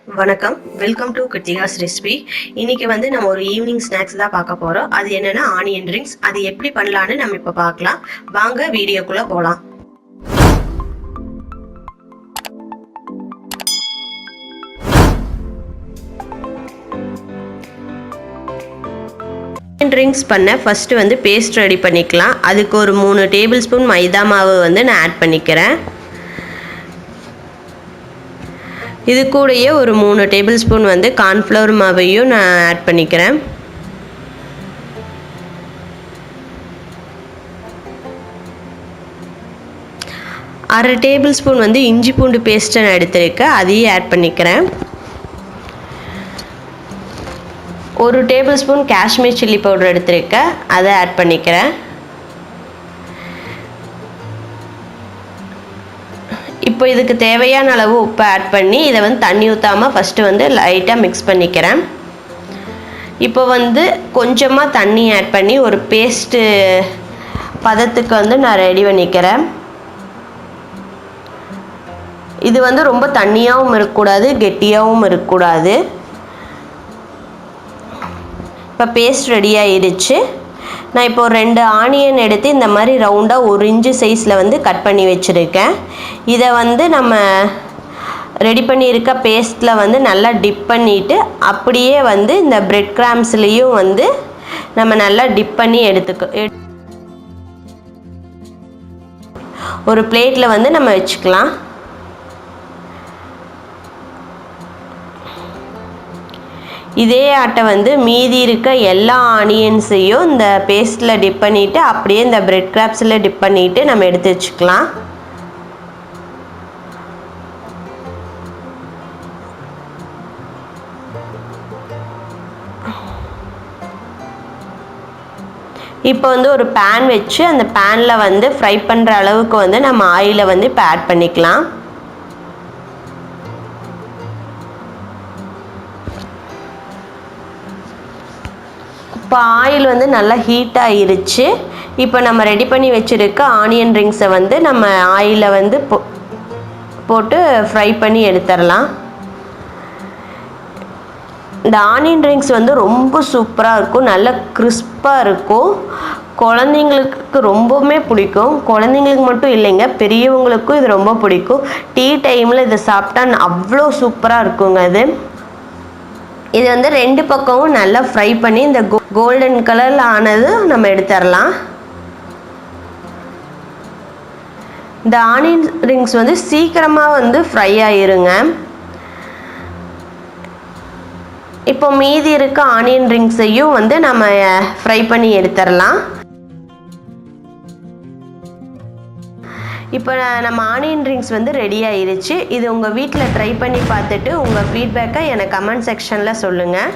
வணக்கம், welcome to Kiruthika's recipe. இன்னைக்கு வந்து நம்ம ஒரு ஈவினிங் ஸ்நாக்ஸ் தான் பார்க்க போறோம். அது என்னன்னா ஆனியன் ரிங்ஸ். அது எப்படி பண்ணலான்னு நம்ம இப்ப பார்க்கலாம். வாங்க வீடியோக்குள்ள போலாம். ரிங்ஸ் பண்ண ஃபர்ஸ்ட் வந்து பேஸ்ட் ரெடி பண்ணிக்கலாம். அதுக்கு ஒரு 3 டேபிள் ஸ்பூன் மைதா மாவு வந்து நான் ஆட் பண்ணிக்கிறேன். இது கூடயே ஒரு 3 டேபிள் ஸ்பூன் வந்து கார்ன்ஃப்ளவர் மாவையும் நான் ஆட் பண்ணிக்கிறேன். அரை டேபிள் ஸ்பூன் வந்து இஞ்சி பூண்டு பேஸ்ட்டை நான் எடுத்துருக்கேன், அதையும் ஆட் பண்ணிக்கிறேன். 1 table spoon Kashmir chilli powder எடுத்துருக்கேன், அதை ஆட் பண்ணிக்கிறேன். இப்போ இதுக்கு தேவையான அளவு உப்பு ஆட் பண்ணி இதை வந்து தண்ணி ஊற்றாமல் ஃபஸ்ட்டு வந்து லைட்டாக மிக்ஸ் பண்ணிக்கிறேன். இப்போ வந்து கொஞ்சமாக தண்ணி ஆட் பண்ணி ஒரு பேஸ்ட்டு பதத்துக்கு வந்து நான் ரெடி பண்ணிக்கிறேன். இது வந்து ரொம்ப தண்ணியாகவும் இருக்கக்கூடாது, கெட்டியாகவும் இருக்கக்கூடாது. இப்போ பேஸ்ட் ரெடி ஆகிடுச்சு. நான் இப்போ 2 ஆனியன் எடுத்து இந்த மாதிரி ரவுண்டாக 1 இன்ச்சு சைஸில் வந்து கட் பண்ணி வச்சுருக்கேன். இதை வந்து நம்ம ரெடி பண்ணியிருக்க பேஸ்ட்டில் வந்து நல்லா டிப் பண்ணிவிட்டு அப்படியே வந்து இந்த பிரெட் கிராம்ஸ்லேயும் வந்து நம்ம நல்லா டிப் பண்ணி ஒரு பிளேட்டில் வந்து நம்ம வச்சுக்கலாம். இதே ஆட்டை வந்து மீதி இருக்க எல்லா ஆனியன்ஸையும் இந்த பேஸ்ட்டில் டிப் பண்ணிவிட்டு அப்படியே இந்த பிரெட் கிராப்ஸில் டிப் பண்ணிவிட்டு நம்ம எடுத்து வச்சுக்கலாம். இப்போ வந்து ஒரு பேன் வச்சு அந்த பேனில் வந்து ஃப்ரை பண்ணுற அளவுக்கு வந்து நம்ம ஆயிலை வந்து இப்போ ஆட் பண்ணிக்கலாம். இப்போ ஆயில் வந்து நல்லா ஹீட் ஆகிருச்சு. இப்போ நம்ம ரெடி பண்ணி வச்சுருக்க ஆனியன் ரிங்ஸை வந்து நம்ம ஆயிலில் வந்து போட்டு ஃப்ரை பண்ணி எடுத்துடலாம். இந்த ஆனியன் ரிங்ஸ் வந்து ரொம்ப சூப்பராக இருக்கும், நல்ல கிறிஸ்பாக இருக்கும். குழந்தைங்களுக்கு ரொம்பவுமே பிடிக்கும். குழந்தைங்களுக்கு மட்டும் இல்லைங்க, பெரியவங்களுக்கும் இது ரொம்ப பிடிக்கும். டீ டைமில் இதை சாப்பிட்டா அவ்வளோ சூப்பராக இருக்குங்க. இது வந்து 2 பக்கமும் நல்லா ஃப்ரை பண்ணி இந்த கோல்டன் கலரில் ஆனது நம்ம எடுத்துடலாம். இந்த ஆனியன் ரிங்ஸ் வந்து சீக்கிரமாக வந்து ஃப்ரை ஆயிருங்க. இப்போ மீதி இருக்க ஆனியன் ரிங்ஸையும் வந்து நம்ம ஃப்ரை பண்ணி எடுத்துடலாம். இப்போ நம்ம ஆனியன் ரிங்ஸ் வந்து ரெடி ஆயிருச்சு. இது உங்கள் வீட்டில் ட்ரை பண்ணி பார்த்துட்டு உங்கள் ஃபீட்பேக்கை எனக்கு கமெண்ட் செக்ஷனில் சொல்லுங்கள்.